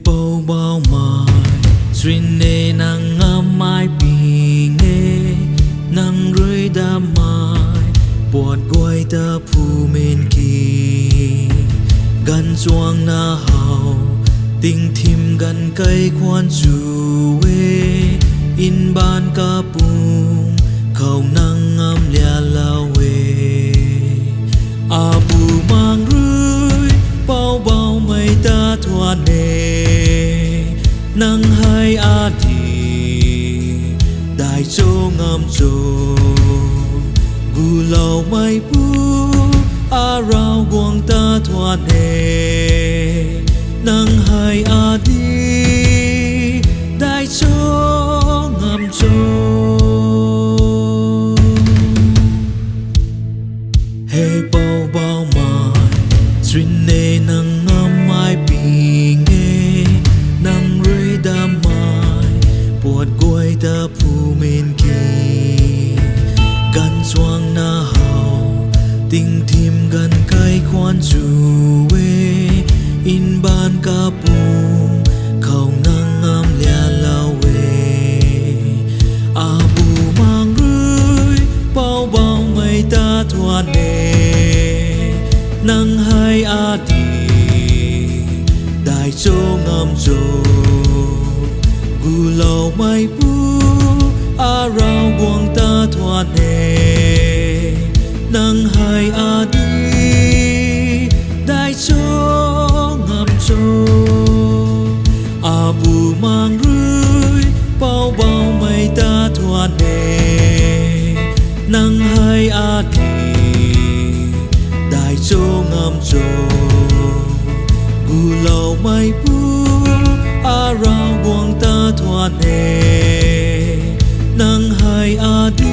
bầu bao mai duyên nề nàng ngắm mai bì nghe nàng rơi đa mai buồn quay ta phù men kỳ gần chuang na hào tình thìm gần cây quan chủ in ban ca bùng khâu nắng ngắm lia lao abu mang rơi bao bao mây ta thoa nề nắng hai đi đại châu ngắm châu gu lâu mây bu rao quang ta thoa nề nắng hai đi đại châu ngắm châu hey bao bao mai duyên nề nắng ngắm mai bì nghe nắng rơi đa mai buồn quay ta phù men kỳ gần choang na hào tình thìm gần cây khoan chủ in ban ca bùng khâu nắng ngắm lia lao abu mang rơi bao bao mây ta thoa nề nắng hai đi đại châu ngắm châu gu lâu mây bu rao quang ta thoa nề nắng hai đi đại châu ngắm châu abu mang rơi bao bao mây ta thoa nề nắng hai đi đại châu ngắm châu gu lâu mây bu rao quang ta thoa nề nắng hai đi